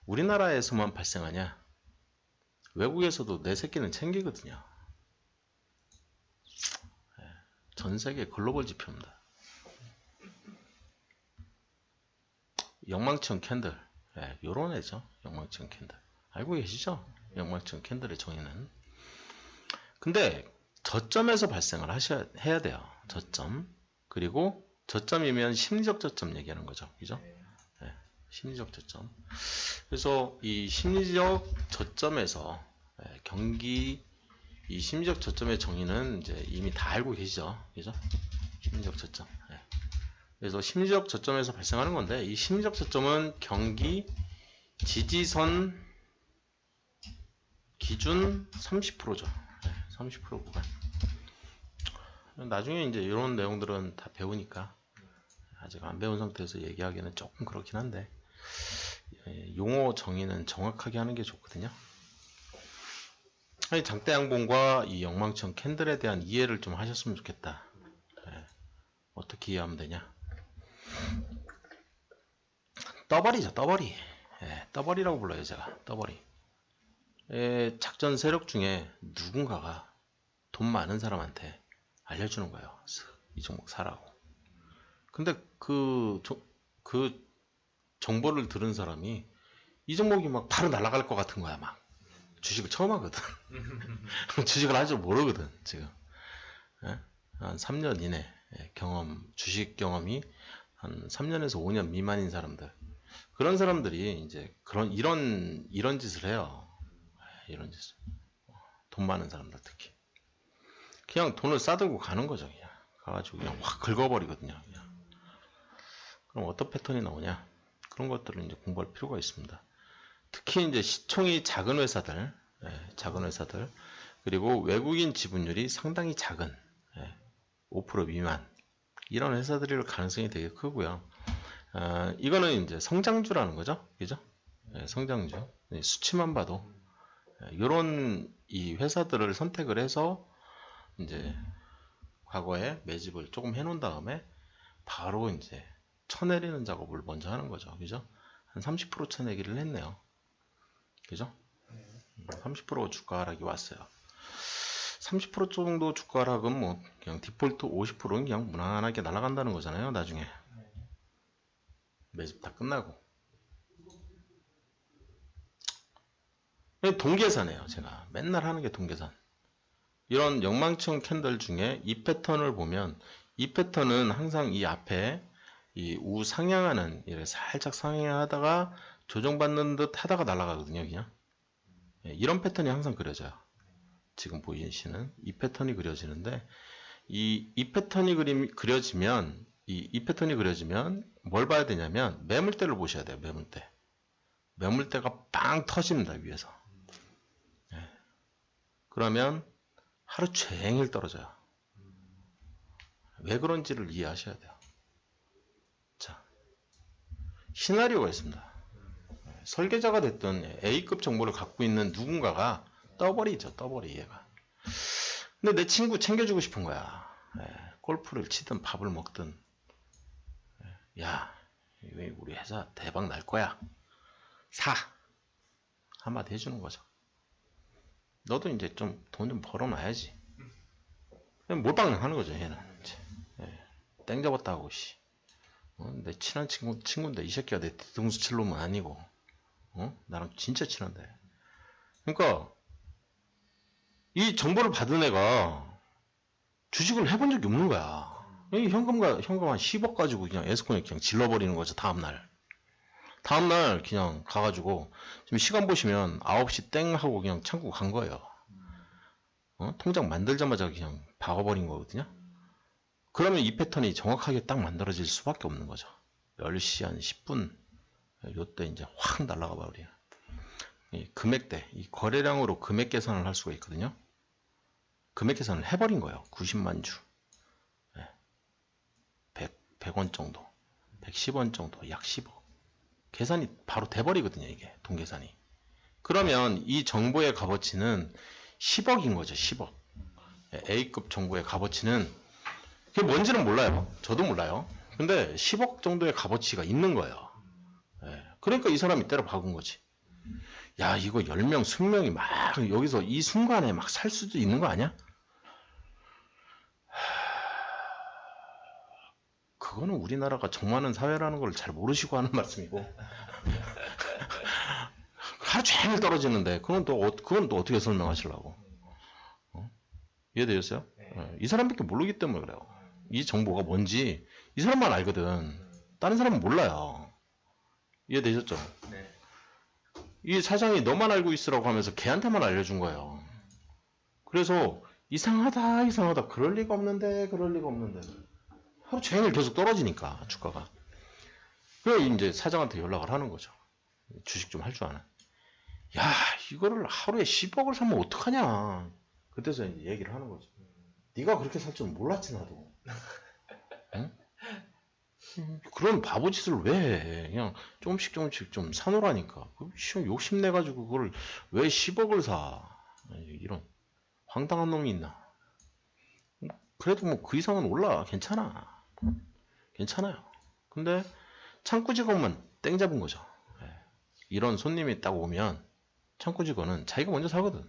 우리나라에서만 발생하냐? 외국에서도 내 새끼는 챙기거든요. 전 세계 글로벌 지표입니다. 영망청 캔들. 요런 애죠. 영망청 캔들. 알고 계시죠? 영망청 캔들의 정의는. 근데 저점에서 발생을 해야 돼요. 저점. 그리고 저점이면 심리적 저점 얘기하는 거죠. 그죠? 네, 심리적 저점. 그래서 이 심리적 저점에서 경기 이 심리적 저점의 정의는 이제 이미 다 알고 계시죠. 그죠? 심리적 저점. 그래서 심리적 저점에서 발생하는 건데 이 심리적 저점은 경기 지지선 기준 30%죠. 30% 구간. 나중에 이제 이런 내용들은 다 배우니까 아직 안 배운 상태에서 얘기하기는 조금 그렇긴 한데 용어 정의는 정확하게 하는 게 좋거든요. 장대양봉과 이 영망청 캔들에 대한 이해를 좀 하셨으면 좋겠다. 어떻게 이해하면 되냐? 떠버리죠, 떠버리. 떠버리라고 불러요, 제가. 떠버리. 작전 세력 중에 누군가가 돈 많은 사람한테 알려주는 거예요. 이 종목 사라고. 근데 그 정보를 들은 사람이 이 종목이 막 바로 날아갈 것 같은 거야, 막. 주식을 처음 하거든. 주식을 할 줄 모르거든, 지금. 한 3년 이내 주식 경험이 한 3년에서 5년 미만인 사람들. 그런 사람들이 이제 이런 짓을 해요. 이런 짓을. 돈 많은 사람들 특히. 그냥 돈을 싸들고 가는 거죠, 그냥. 가가지고 그냥 확 긁어버리거든요, 그냥. 그럼 어떤 패턴이 나오냐? 그런 것들을 이제 공부할 필요가 있습니다. 특히 이제 시총이 작은 회사들, 그리고 외국인 지분율이 상당히 작은, 5% 미만, 이런 회사들일 가능성이 되게 크고요. 이거는 이제 성장주라는 거죠, 그죠? 성장주. 수치만 봐도, 요런 이 회사들을 선택을 해서, 이제, 과거에 매집을 조금 해놓은 다음에, 바로 이제, 쳐내리는 작업을 먼저 하는 거죠, 그죠? 한 30% 쳐내기를 했네요. 그죠? 30% 주가 하락이 왔어요. 30% 정도 주가 하락은 뭐 그냥 디폴트 50%는 그냥 무난하게 날아간다는 거잖아요. 나중에 매집 다 끝나고. 동계산이에요. 제가 맨날 하는 게 동계산. 이런 영망청 캔들 중에 이 패턴을 보면 이 패턴은 항상 이 앞에 이 우상향하는 이렇게 살짝 상향하다가 조정받는 듯 하다가 날아가거든요. 그냥 이런 패턴이 항상 그려져요. 지금 보이시는 이 패턴이 그려지는데 이 패턴이 그려지면 이 패턴이 그려지면 뭘 봐야 되냐면 매물대를 보셔야 돼요. 매물대가 빵 터집니다. 위에서. 그러면 하루 종일 떨어져요. 왜 그런지를 이해하셔야 돼요. 자, 시나리오가 있습니다. 설계자가 됐던 A급 정보를 갖고 있는 누군가가 떠버리죠. 떠버리 얘가. 근데 내 친구 챙겨주고 싶은 거야. 골프를 치든 밥을 먹든. 야, 우리 회사 대박 날 거야. 사. 한마디 해주는 거죠. 너도 이제 좀 돈 좀 벌어놔야지. 몰빵 하는 거죠, 얘는. 땡 잡았다고, 씨. 내 친한 친구인데, 이 새끼가 내 뒤통수 칠 놈은 아니고, 나랑 진짜 친한데. 그러니까, 이 정보를 받은 애가 주식을 해본 적이 없는 거야. 현금 한 10억 가지고 그냥 에스콘에 그냥 질러버리는 거죠, 다음날. 다음날 그냥 가가지고, 지금 시간 보시면 9시 땡 하고 그냥 창구 간 거예요. 통장 만들자마자 그냥 박아버린 거거든요. 그러면 이 패턴이 정확하게 딱 만들어질 수밖에 없는 거죠. 10시 한 10분, 요때 이제 확 날아가 버려요. 이 금액대, 이 거래량으로 금액 계산을 할 수가 있거든요. 금액 계산을 해버린 거예요. 90만 주. 100원 정도. 110원 정도. 약 10억. 계산이 바로 돼버리거든요. 이게. 동계산이. 그러면 이 정보의 값어치는 10억인 거죠. 10억. A급 정보의 값어치는 그게 뭔지는 몰라요. 저도 몰라요. 근데 10억 정도의 값어치가 있는 거예요. 그러니까 이 사람이 때려 박은 거지. 야, 이거 10명, 20명이 막 여기서 이 순간에 막 살 수도 있는 거 아니야? 그거는 우리나라가 정많은 사회라는 걸 잘 모르시고 하는 말씀이고. 하루 종일 떨어지는데, 그건 또 어떻게 설명하시려고. 이해되셨어요? 이 사람밖에 모르기 때문에 그래요. 이 정보가 뭔지 이 사람만 알거든. 다른 사람은 몰라요. 이해되셨죠? 네. 이 사장이 너만 알고 있으라고 하면서 걔한테만 알려준 거예요. 그래서 이상하다 그럴 리가 없는데 하루 종일 계속 떨어지니까 주가가. 그래 이제 사장한테 연락을 하는 거죠. 주식 좀 할 줄 아나. 야, 이거를 하루에 10억을 사면 어떡하냐. 그때서 이제 얘기를 하는 거죠. 네가 그렇게 살 줄 몰랐지 나도. 응? 그런 바보 짓을 왜 해? 그냥 조금씩 좀 사놓으라니까. 욕심내가지고 그걸 왜 10억을 사? 이런 황당한 놈이 있나? 그래도 뭐 그 이상은 올라. 괜찮아요. 근데 창구 직원만 땡 잡은 거죠. 이런 손님이 딱 오면 창구 직원은 자기가 먼저 사거든.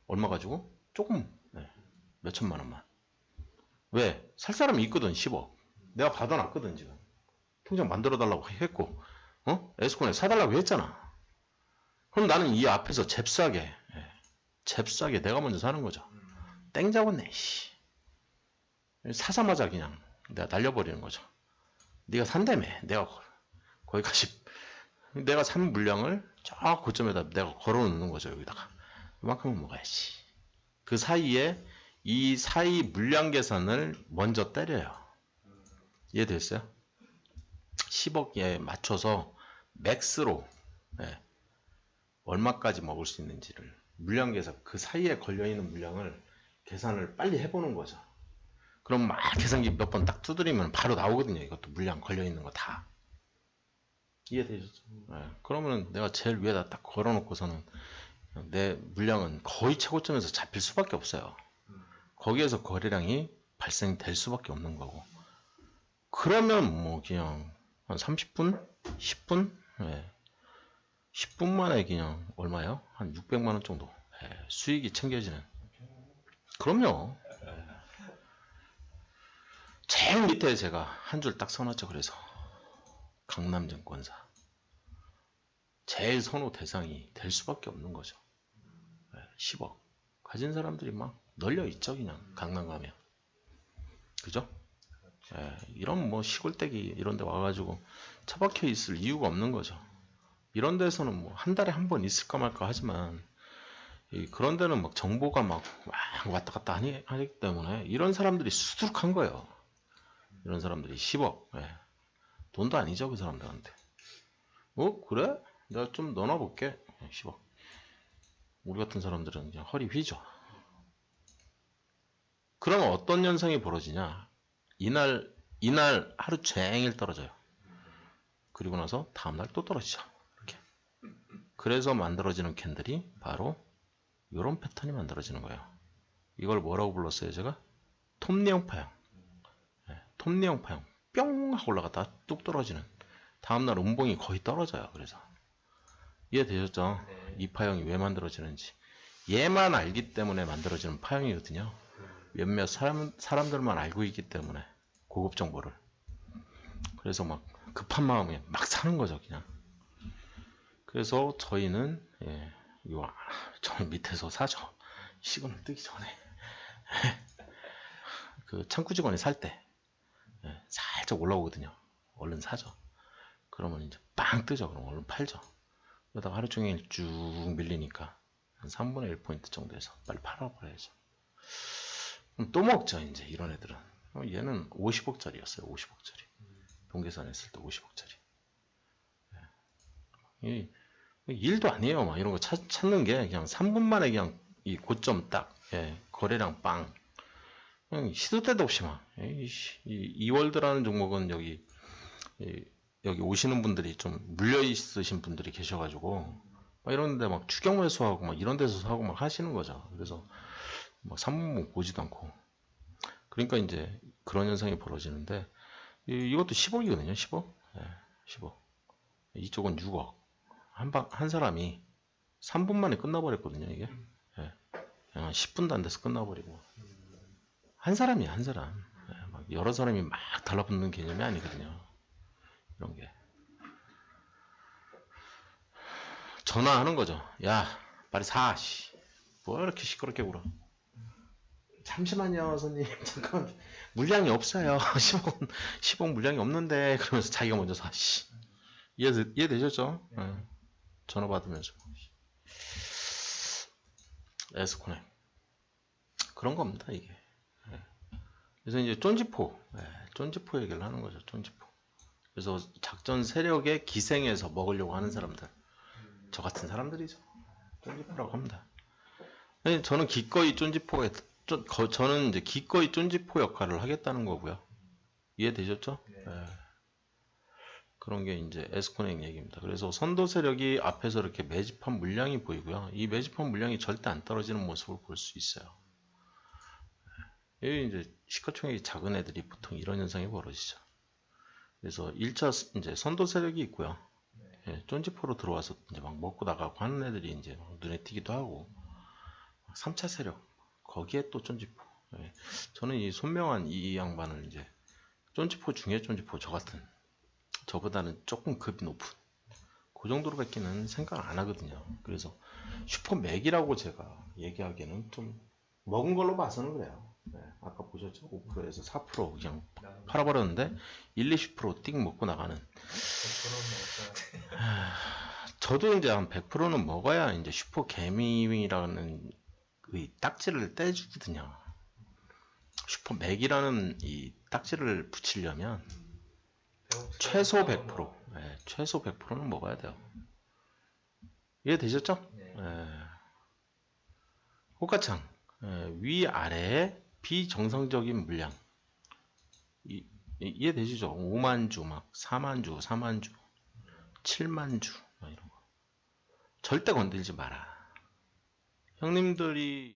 얼마 가지고? 조금. 몇 천만 원만. 왜? 살 사람이 있거든. 10억. 내가 받아놨거든 지금. 통장 만들어달라고 했고, 에스콘에 사달라고 했잖아. 그럼 나는 이 앞에서 잽싸게 내가 먼저 사는 거죠. 땡 잡았네. 사자마자 그냥 내가 날려버리는 거죠. 네가 산다며. 내가 거기까지 내가 산 물량을 저 고점에다 내가 걸어놓는 거죠. 여기다가 이만큼은 먹어야지. 그 사이에 이 사이 물량 계산을 먼저 때려요. 이해됐어요? 10억에 맞춰서 맥스로 얼마까지 먹을 수 있는지를 물량 계산, 그 사이에 걸려있는 물량을 계산을 빨리 해보는 거죠. 그럼 막 계산기 몇 번 딱 두드리면 바로 나오거든요. 이것도 물량 걸려있는 거 다. 이해되셨죠? 그러면 내가 제일 위에다 딱 걸어놓고서는 내 물량은 거의 최고점에서 잡힐 수밖에 없어요. 거기에서 거래량이 발생될 수밖에 없는 거고. 그러면 뭐 그냥 한 30분? 10분? 10분 만에 그냥 얼마요? 한 600만 원 정도 수익이 챙겨지는. 그럼요. 제일 밑에 제가 한 줄 딱 써놨죠. 그래서 강남증권사 제일 선호 대상이 될 수밖에 없는 거죠. 10억 가진 사람들이 막 널려 있죠. 그냥 강남 가면. 그죠? 이런 뭐 시골댁이 이런 데 와가지고 처박혀 있을 이유가 없는 거죠. 이런 데서는 뭐 한 달에 한 번 있을까 말까 하지만 그런 데는 막 정보가 막 왔다 갔다 하기 때문에 이런 사람들이 수두룩한 거예요. 이런 사람들이 10억 돈도 아니죠. 그 사람들한테. 그래? 내가 좀 넣어놔볼게. 10억. 우리 같은 사람들은 그냥 허리 휘죠. 그러면 어떤 현상이 벌어지냐? 이날 하루 종일 떨어져요. 그리고 나서 다음날 또 떨어지죠. 이렇게. 그래서 만들어지는 캔들이 바로 이런 패턴이 만들어지는 거예요. 이걸 뭐라고 불렀어요? 제가 톱니형 파형. 톱니형 파형. 뿅 하고 올라갔다가 뚝 떨어지는. 다음날 음봉이 거의 떨어져요. 그래서 이해되셨죠? 네. 이 파형이 왜 만들어지는지. 얘만 알기 때문에 만들어지는 파형이거든요. 몇몇 사람들만 알고 있기 때문에 고급 정보를. 그래서 막 급한 마음에 막 사는 거죠. 그냥. 그래서 저희는 저 밑에서 사죠. 시그널 뜨기 전에 그 창구 직원이 살 때 살짝 올라오거든요. 얼른 사죠. 그러면 이제 빵 뜨죠. 그럼 얼른 팔죠. 그러다가 하루 종일 쭉 밀리니까 한 3분의 1포인트 정도에서 빨리 팔아버려야죠. 그럼 또 먹죠. 이제 이런 애들은. 얘는 50억짜리였어요. 50억짜리. 동계산했을 때 50억짜리. 일도 아니에요. 막 이런 거 찾는 게 그냥 3분 만에 그냥 이 고점 딱 거래량 빵. 그냥 시도 때도 없이 막 이월드라는 종목은 여기 오시는 분들이 좀 물려 있으신 분들이 계셔가지고 막 이런데 막 추격 매수하고 막 이런 데서 사고 막 하시는 거죠. 그래서 막 3분 보지도 않고. 그러니까 이제 그런 현상이 벌어지는데 이것도 10억이거든요. 10억. 10억. 이쪽은 6억. 한 사람이 3분 만에 끝나버렸거든요, 이게. 예. 그냥 10분도 안 돼서 끝나버리고. 한 사람이야, 한 사람. 예, 막 여러 사람이 막 달라붙는 개념이 아니거든요. 이런 게. 전화하는 거죠. 야, 빨리 사, 씨. 뭐 이렇게 시끄럽게 굴어. 잠시만요, 손님. 잠깐. 물량이 없어요. 10억 물량이 없는데. 그러면서 자기가 먼저 사, 씨. 이해되셨죠? 예. 전화 받으면서. 에스코넥. 그런 겁니다, 이게. 예. 그래서 이제 쫀지포. 쫀지포 얘기를 하는 거죠, 쫀지포. 그래서 작전 세력에 기생해서 먹으려고 하는 사람들. 저 같은 사람들이죠. 쫀지포라고 합니다. 저는 기꺼이 쫀지포에, 저는 이제 기꺼이 쫀지포 역할을 하겠다는 거고요. 이해되셨죠? 네. 그런 게 이제 에스코넥 얘기입니다. 그래서 선도 세력이 앞에서 이렇게 매집한 물량이 보이고요. 이 매집한 물량이 절대 안 떨어지는 모습을 볼 수 있어요. 여기 이제 시가총액이 작은 애들이 보통 이런 현상이 벌어지죠. 그래서 1차 이제 선도 세력이 있고요. 예, 쫀지포로 들어와서 이제 막 먹고 나가고 하는 애들이 이제 눈에 띄기도 하고 3차 세력 거기에 또 쫀지포. 예, 저는 이 손명한 이 양반을 이제 쫀지포 중에 쫀지포 저 같은 저보다는 조금 급이 높은 그 정도로밖에는 생각 안 하거든요. 그래서 슈퍼맥이라고 제가 얘기하기에는 좀 먹은 걸로 봐서는 그래요. 네, 아까 보셨죠? 5%에서 4% 그냥 팔아버렸는데 1, 20% 띵 먹고 나가는. 저도 이제 한 100%는 먹어야 이제 슈퍼개미라는 이 딱지를 떼주거든요. 슈퍼맥이라는 이 딱지를 붙이려면 최소 100%, 네, 최소 100%는 먹어야 돼요. 이해되셨죠? 네. 호가창 위아래에 비정상적인 물량 이해되시죠? 5만 주, 막 4만 주, 4만 주, 7만 주 이런 거 절대 건들지 마라. 형님들이